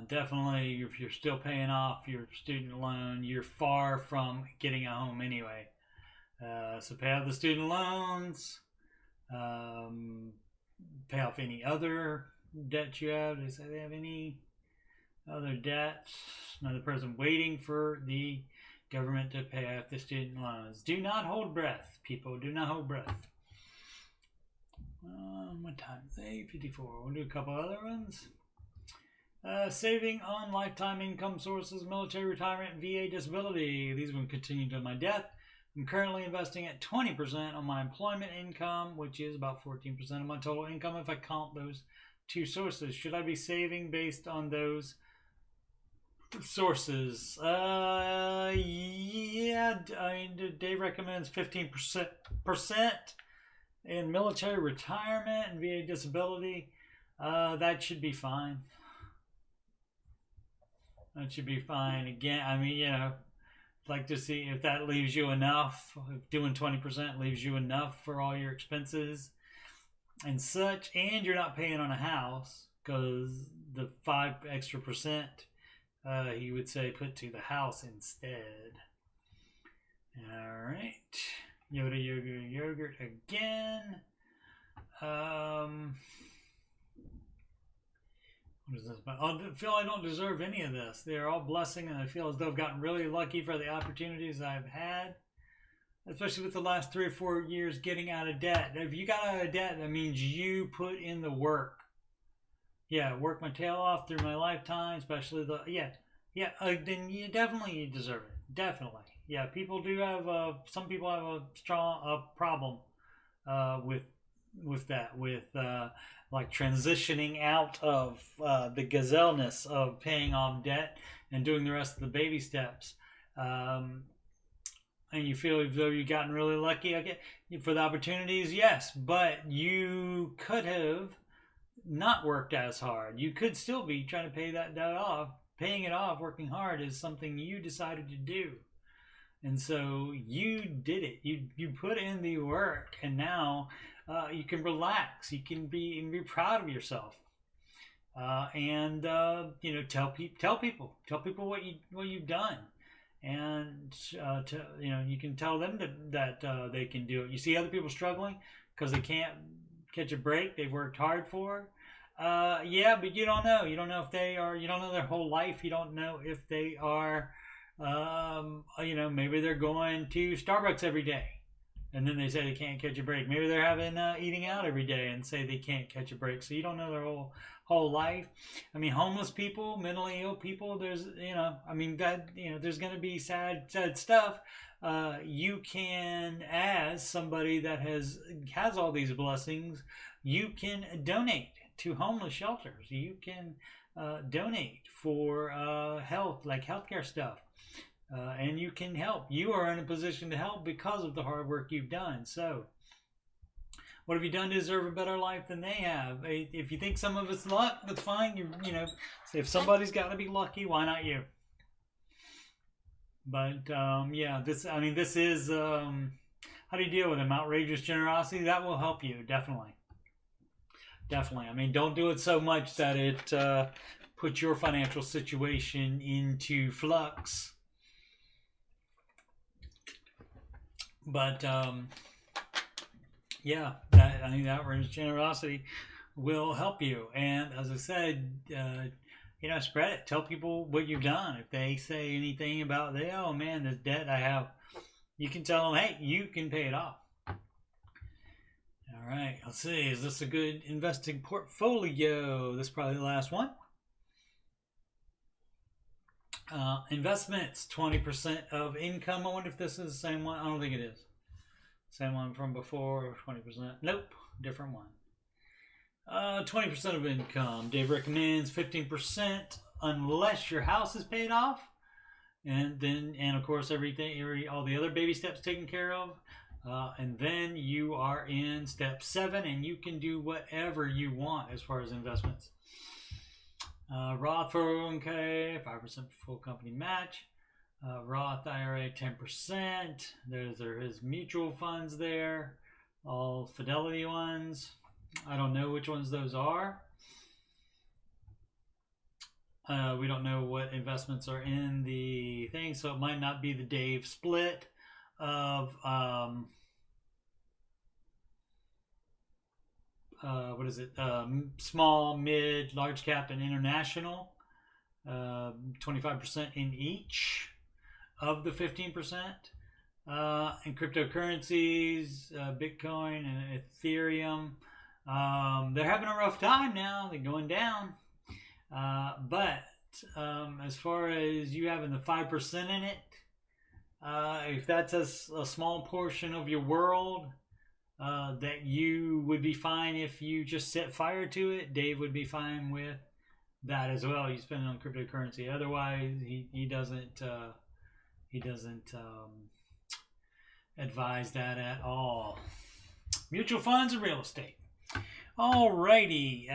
definitely, if you're still paying off your student loan, you're far from getting a home anyway. So pay off the student loans, pay off any other debt you have. They say they have any other debts. Another person waiting for the government to pay off the student loans. Do not hold breath, people. Do not hold breath. What time is it? 8:54. We'll do a couple other ones. Saving on lifetime income sources, military retirement, and VA disability. These will continue to my death. I'm currently investing at 20% on my employment income, which is about 14% of my total income if I count those two sources. Should I be saving based on those sources? Yeah, I mean, Dave recommends 15% in military retirement and VA disability. That should be fine. That should be fine. Again, I mean, like to see if that leaves you enough. If doing 20% leaves you enough for all your expenses and such, and you're not paying on a house, because the 5% extra, he would say put to the house instead. All right, Yoda yogurt again. What is this? I feel I don't deserve any of this. They're all blessing, and I feel as though I've gotten really lucky for the opportunities I've had, especially with the last 3 or 4 years getting out of debt. If you got out of debt, that means you put in the work. Yeah, work my tail off through my lifetime, especially Yeah, then you deserve it. Definitely. Yeah, people do have some people have a strong problem with that, with like transitioning out of the gazelleness of paying off debt and doing the rest of the baby steps. Um, and you feel as though you've gotten really lucky. Okay, for the opportunities, yes, but you could have not worked as hard. You could still be trying to pay that debt off. Paying it off, working hard, is something you decided to do. And so you did it. You put in the work, and now you can relax. You can be proud of yourself, and tell people what you've done, and you can tell them that they can do it. You see other people struggling because they can't catch a break they've worked hard for. Yeah, but you don't know. You don't know if they are. You don't know their whole life. You don't know if they are. Maybe they're going to Starbucks every day, and then they say they can't catch a break. Maybe they're having eating out every day and say they can't catch a break. So you don't know their whole life. I mean, homeless people, mentally ill people. There's there's going to be sad stuff. You can, as somebody that has all these blessings, you can donate to homeless shelters. You can donate for health, like healthcare stuff. And you can help. You are in a position to help because of the hard work you've done. So, what have you done to deserve a better life than they have? If you think some of it's luck, that's fine. If somebody's got to be lucky, why not you? But this is how do you deal with them? Outrageous generosity, that will help you, definitely. Definitely. I mean, don't do it so much that it puts your financial situation into flux. But I think that outrageous generosity will help you. And as I said, spread it. Tell people what you've done. If they say anything about oh man, this debt I have, you can tell them, hey, you can pay it off. All right, let's see. Is this a good investing portfolio? This is probably the last one. Investments, 20% of income. I wonder if this is the same one. I don't think it is. Same one from before, 20%. Nope, different one. 20% of income. Dave recommends 15% unless your house is paid off. And of course, all the other baby steps taken care of. And then you are in step 7, and you can do whatever you want as far as investments. Roth 401k, 5% full company match. Roth IRA 10%. There is mutual funds there, all Fidelity ones. I don't know which ones those are. We don't know what investments are in the thing, so it might not be the Dave split of what is it? Small, mid, large cap, and international. 25% in each of the 15%. And cryptocurrencies, Bitcoin and Ethereum. They're having a rough time now. They're going down. But as far as you having the 5% in it, if that's a small portion of your world, that you would be fine if you just set fire to it, Dave would be fine with that as well. You spend it on cryptocurrency. Otherwise, he doesn't advise that at all. Mutual funds and real estate. Alrighty,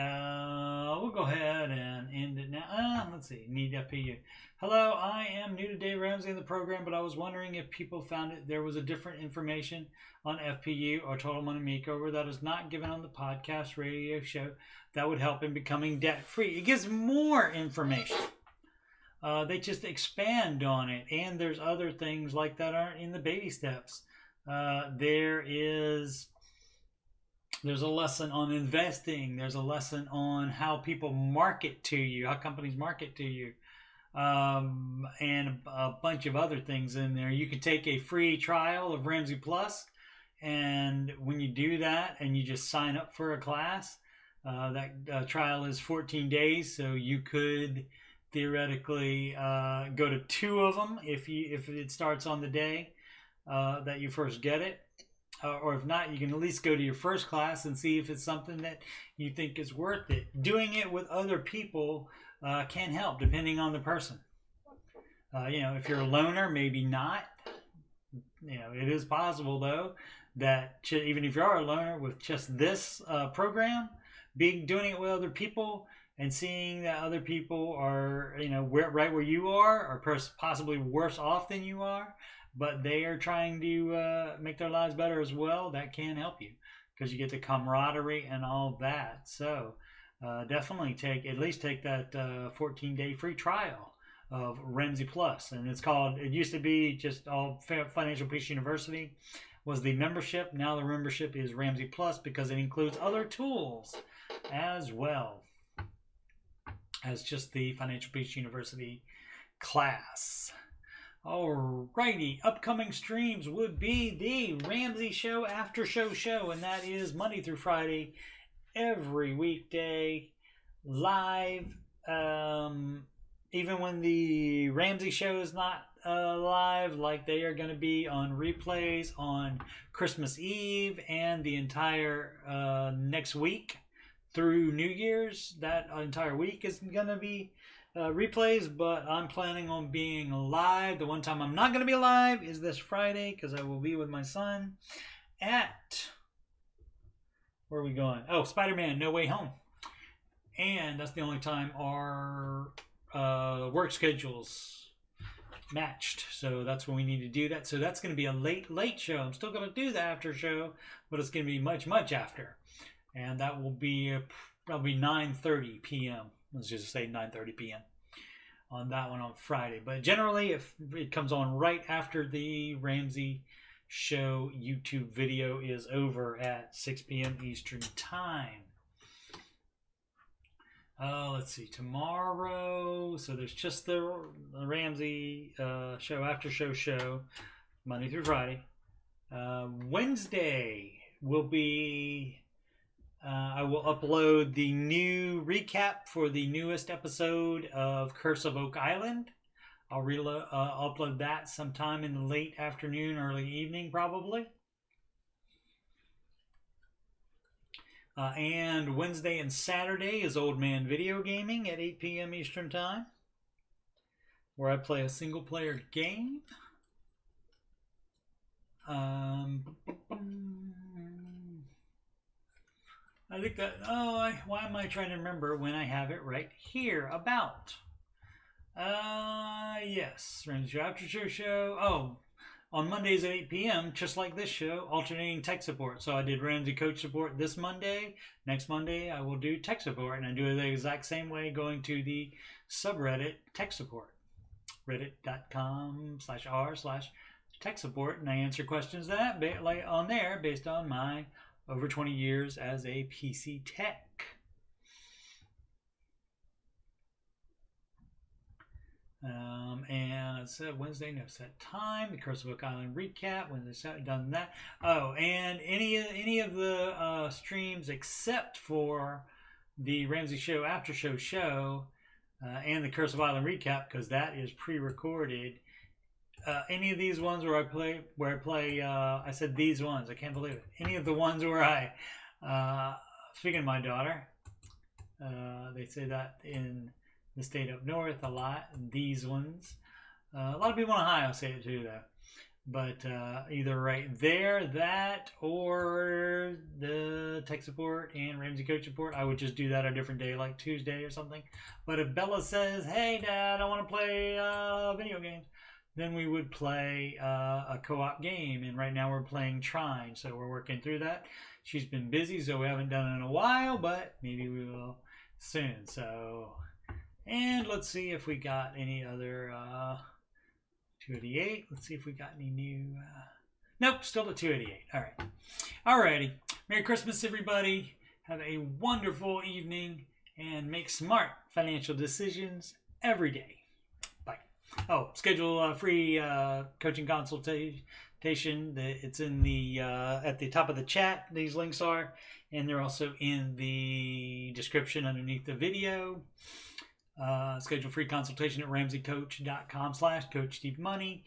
we'll go ahead and end it now. Let's see, need FPU. Hello, I am new to Dave Ramsey in the program, but I was wondering if people found there was a different information on FPU or Total Money Makeover that is not given on the podcast radio show that would help in becoming debt-free. It gives more information. They just expand on it, and there's other things like that aren't in the baby steps. There's a lesson on investing. There's a lesson on how people market to you, how companies market to you, and a bunch of other things in there. You can take a free trial of Ramsey Plus, and when you do that and you just sign up for a class, that trial is 14 days, so you could theoretically go to 2 of them if it starts on the day that you first get it. Or if not, you can at least go to your first class and see if it's something that you think is worth it. Doing it with other people can help, depending on the person. If you're a loner, maybe not. It is possible, though, that even if you are a loner with just this program, doing it with other people and seeing that other people are, right where you are, or possibly worse off than you are, but they are trying to make their lives better as well, that can help you because you get the camaraderie and all that. So definitely at least take that 14-day free trial of Ramsey Plus. And it used to be just all Financial Peace University was the membership. Now the membership is Ramsey Plus because it includes other tools as well as just the Financial Peace University class. Alrighty, upcoming streams would be the Ramsey Show After Show, and that is Monday through Friday, every weekday, live. Even when the Ramsey Show is not live, like they are going to be on replays on Christmas Eve and the entire next week through New Year's. That entire week is going to be replays, but I'm planning on being live. The one time I'm not going to be live is this Friday because I will be with my son at, where are we going? Oh, Spider-Man No Way Home. And that's the only time our work schedules matched. So that's when we need to do that. So that's going to be a late show. I'm still going to do the after show, but it's going to be much after. And that will be probably 9:30 p.m. Let's just say 9:30 p.m. on that one on Friday. But generally, if it comes on right after the Ramsey Show YouTube video is over at 6 p.m. Eastern Time. Let's see, tomorrow, so there's just the Ramsey Show After Show, Monday through Friday. Wednesday will be... I will upload the new recap for the newest episode of Curse of Oak Island. I'll upload that sometime in the late afternoon, early evening, probably. And Wednesday and Saturday is Old Man Video Gaming at 8 p.m. Eastern Time, where I play a single-player game. I think that, why am I trying to remember when I have it right here about? Yes, Ramsey After Show. On Mondays at 8 p.m., just like this show, alternating tech support. So I did Ramsey Coach Support this Monday. Next Monday, I will do tech support. And I do it the exact same way, going to the subreddit tech support. Reddit.com/r/tech support. And I answer questions that on there based on my over 20 years as a PC tech. And it said Wednesday, no set time. The Curse of Oak Island recap. When they done that. Oh, and any of the streams except for the Ramsey Show After Show and the Curse of Island recap, because that is pre-recorded. Any of these ones where I play, I said these ones, I can't believe it. Any of the ones where I, speaking of my daughter, they say that in the state up north a lot, these ones. A lot of people in Ohio say it too, though. But either right there, that, or the tech support and Ramsey Coach support, I would just do that a different day, like Tuesday or something. But if Bella says, hey, Dad, I want to play video games, then we would play a co-op game. And right now we're playing Trine, so we're working through that. She's been busy, so we haven't done it in a while, but maybe we will soon. So, and let's see if we got any other 288. Let's see if we got any new... Nope, still at 288. All right. Alrighty. Merry Christmas, everybody. Have a wonderful evening and make smart financial decisions every day. Oh, schedule a free coaching consultation. It's in the at the top of the chat. These links are, and they're also in the description underneath the video. Schedule free consultation at ramseycoach.com/CoachSteveMoney.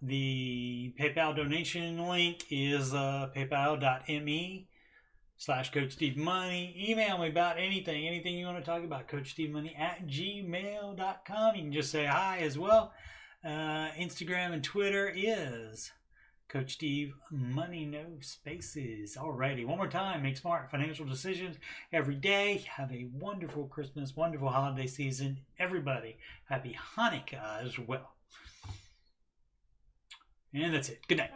The PayPal donation link is paypal.me/CoachSteveMoney. Email me about anything you want to talk about, CoachSteveMoney@gmail.com. You can just say hi as well. Instagram and Twitter is Coach Steve Money, no spaces. Alrighty, one more time. Make smart financial decisions every day. Have a wonderful Christmas, wonderful holiday season. Everybody, happy Hanukkah as well. And that's it. Good night.